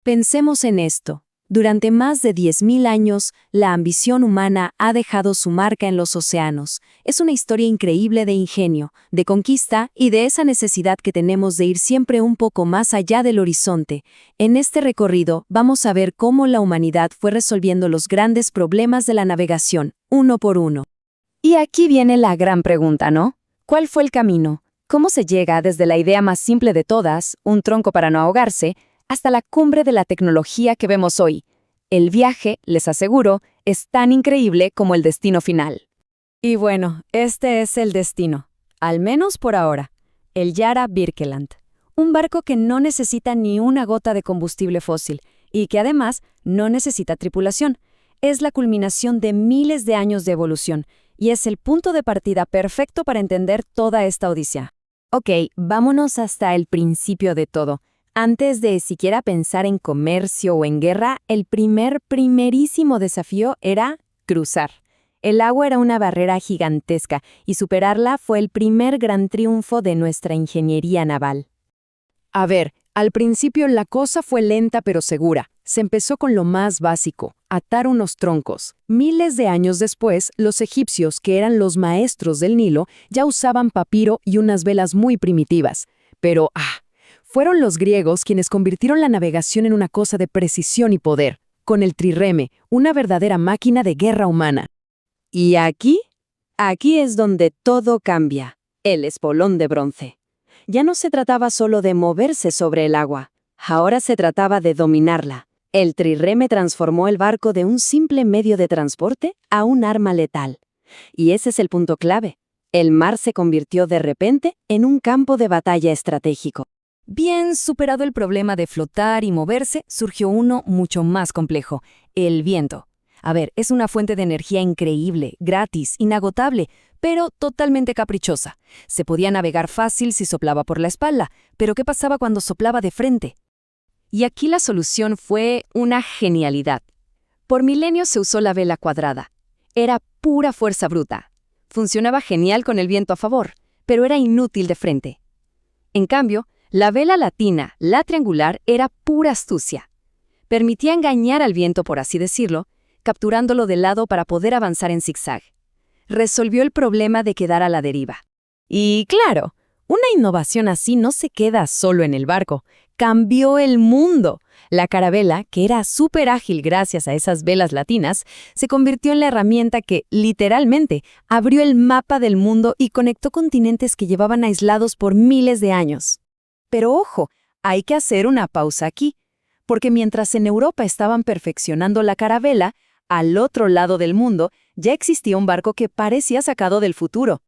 Pensemos en esto. Durante más de 10.000 años, la ambición humana ha dejado su marca en los océanos. Es una historia increíble de ingenio, de conquista y de esa necesidad que tenemos de ir siempre un poco más allá del horizonte. En este recorrido vamos a ver cómo la humanidad fue resolviendo los grandes problemas de la navegación, uno por uno. Y aquí viene la gran pregunta, ¿no? ¿Cuál fue el camino? ¿Cómo se llega desde la idea más simple de todas, un tronco para no ahogarse, hasta la cumbre de la tecnología que vemos hoy? El viaje, les aseguro, es tan increíble como el destino final. Y bueno, este es el destino, al menos por ahora, el Yara Birkeland, un barco que no necesita ni una gota de combustible fósil y que además no necesita tripulación. Es la culminación de miles de años de evolución y es el punto de partida perfecto para entender toda esta odisea. Ok, vámonos hasta el principio de todo. Antes de siquiera pensar en comercio o en guerra, el primerísimo desafío era cruzar. El agua era una barrera gigantesca y superarla fue el primer gran triunfo de nuestra ingeniería naval. A ver, al principio la cosa fue lenta pero segura. Se empezó con lo más básico, atar unos troncos. Miles de años después, los egipcios, que eran los maestros del Nilo, ya usaban papiro y unas velas muy primitivas. Pero, fueron los griegos quienes convirtieron la navegación en una cosa de precisión y poder, con el trireme, una verdadera máquina de guerra humana. Y aquí es donde todo cambia, el espolón de bronce. Ya no se trataba solo de moverse sobre el agua, ahora se trataba de dominarla. El trireme transformó el barco de un simple medio de transporte a un arma letal. Y ese es el punto clave. El mar se convirtió de repente en un campo de batalla estratégico. Bien superado el problema de flotar y moverse, surgió uno mucho más complejo, el viento. A ver, es una fuente de energía increíble, gratis, inagotable, pero totalmente caprichosa. Se podía navegar fácil si soplaba por la espalda, pero ¿qué pasaba cuando soplaba de frente? Y aquí la solución fue una genialidad. Por milenios se usó la vela cuadrada. Era pura fuerza bruta. Funcionaba genial con el viento a favor, pero era inútil de frente. En cambio, la vela latina, la triangular, era pura astucia. Permitía engañar al viento, por así decirlo, capturándolo de lado para poder avanzar en zigzag. Resolvió el problema de quedar a la deriva. Y claro, una innovación así no se queda solo en el barco. Cambió el mundo. La carabela, que era súper ágil gracias a esas velas latinas, se convirtió en la herramienta que, literalmente, abrió el mapa del mundo y conectó continentes que llevaban aislados por miles de años. Pero ojo, hay que hacer una pausa aquí, porque mientras en Europa estaban perfeccionando la carabela, al otro lado del mundo ya existía un barco que parecía sacado del futuro.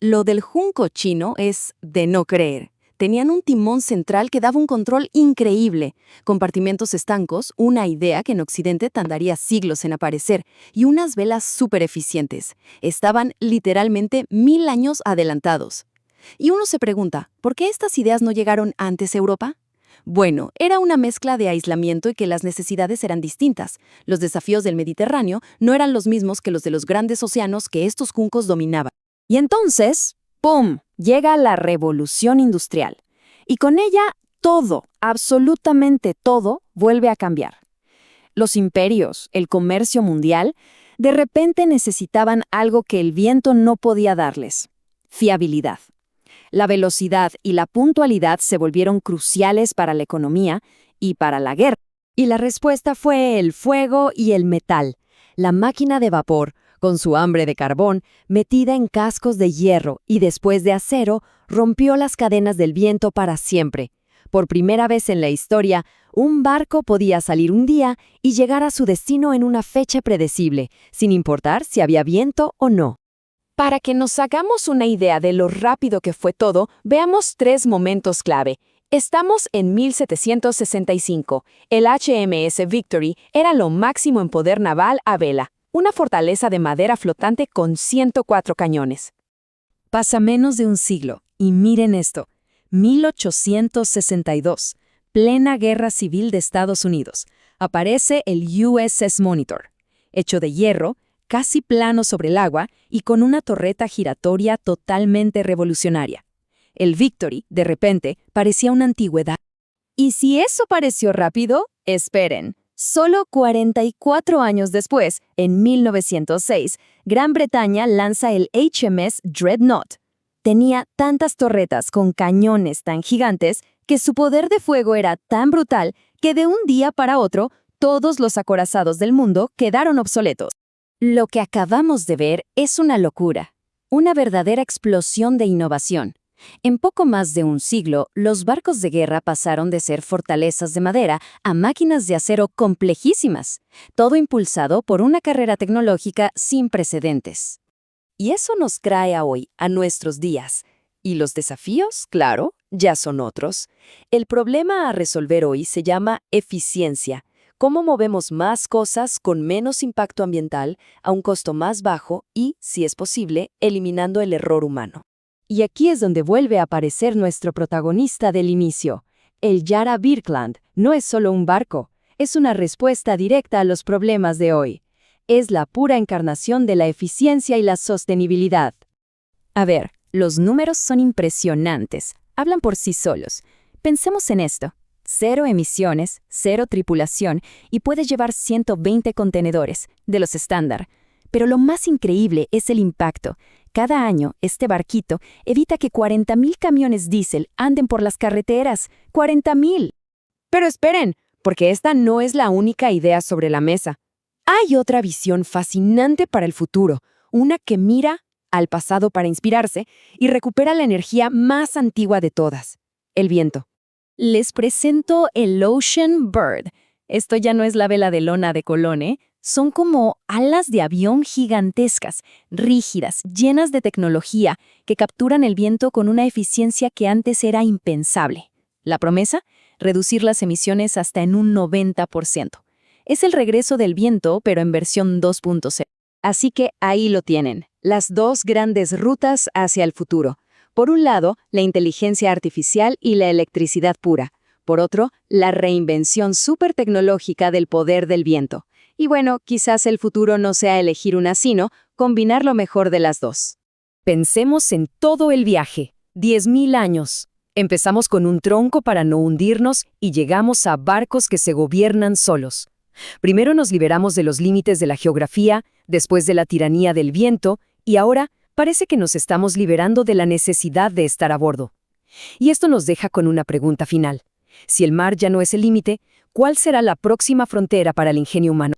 Lo del junco chino es de no creer. Tenían un timón central que daba un control increíble, compartimentos estancos, una idea que en Occidente tardaría siglos en aparecer, y unas velas súper eficientes. Estaban literalmente 1000 años adelantados. Y uno se pregunta, ¿por qué estas ideas no llegaron antes a Europa? Bueno, era una mezcla de aislamiento y que las necesidades eran distintas. Los desafíos del Mediterráneo no eran los mismos que los de los grandes océanos que estos juncos dominaban. Y entonces, ¡pum!, llega la revolución industrial. Y con ella todo, absolutamente todo, vuelve a cambiar. Los imperios, el comercio mundial, de repente necesitaban algo que el viento no podía darles: fiabilidad. La velocidad y la puntualidad se volvieron cruciales para la economía y para la guerra. Y la respuesta fue el fuego y el metal. La máquina de vapor, con su hambre de carbón, metida en cascos de hierro y después de acero, rompió las cadenas del viento para siempre. Por primera vez en la historia, un barco podía salir un día y llegar a su destino en una fecha predecible, sin importar si había viento o no. Para que nos hagamos una idea de lo rápido que fue todo, veamos 3 momentos clave. Estamos en 1765. El HMS Victory era lo máximo en poder naval a vela, una fortaleza de madera flotante con 104 cañones. Pasa menos de un siglo, y miren esto: 1862, plena guerra civil de Estados Unidos. Aparece el USS Monitor, hecho de hierro, casi plano sobre el agua y con una torreta giratoria totalmente revolucionaria. El Victory, de repente, parecía una antigüedad. Y si eso pareció rápido, esperen. Solo 44 años después, en 1906, Gran Bretaña lanza el HMS Dreadnought. Tenía tantas torretas con cañones tan gigantes que su poder de fuego era tan brutal que de un día para otro, todos los acorazados del mundo quedaron obsoletos. Lo que acabamos de ver es una locura, una verdadera explosión de innovación. En poco más de un siglo, los barcos de guerra pasaron de ser fortalezas de madera a máquinas de acero complejísimas, todo impulsado por una carrera tecnológica sin precedentes. Y eso nos trae a hoy, a nuestros días. Y los desafíos, claro, ya son otros. El problema a resolver hoy se llama eficiencia. ¿Cómo movemos más cosas con menos impacto ambiental, a un costo más bajo y, si es posible, eliminando el error humano? Y aquí es donde vuelve a aparecer nuestro protagonista del inicio. El Yara Birkeland no es solo un barco, es una respuesta directa a los problemas de hoy. Es la pura encarnación de la eficiencia y la sostenibilidad. A ver, los números son impresionantes, hablan por sí solos. Pensemos en esto. 0 emisiones, 0 tripulación y puedes llevar 120 contenedores, de los estándar. Pero lo más increíble es el impacto. Cada año, este barquito evita que 40,000 camiones diésel anden por las carreteras. ¡40,000! Pero esperen, porque esta no es la única idea sobre la mesa. Hay otra visión fascinante para el futuro, una que mira al pasado para inspirarse y recupera la energía más antigua de todas, el viento. Les presento el Ocean Bird. Esto ya no es la vela de lona de Colón, ¿eh? Son como alas de avión gigantescas, rígidas, llenas de tecnología, que capturan el viento con una eficiencia que antes era impensable. La promesa: reducir las emisiones hasta en un 90%. Es el regreso del viento, pero en versión 2.0. Así que ahí lo tienen, las dos grandes rutas hacia el futuro. Por un lado, la inteligencia artificial y la electricidad pura. Por otro, la reinvención supertecnológica del poder del viento. Y bueno, quizás el futuro no sea elegir una, sino combinar lo mejor de las dos. Pensemos en todo el viaje. 10,000 años. Empezamos con un tronco para no hundirnos y llegamos a barcos que se gobiernan solos. Primero nos liberamos de los límites de la geografía, después de la tiranía del viento, y ahora parece que nos estamos liberando de la necesidad de estar a bordo. Y esto nos deja con una pregunta final. Si el mar ya no es el límite, ¿cuál será la próxima frontera para el ingenio humano?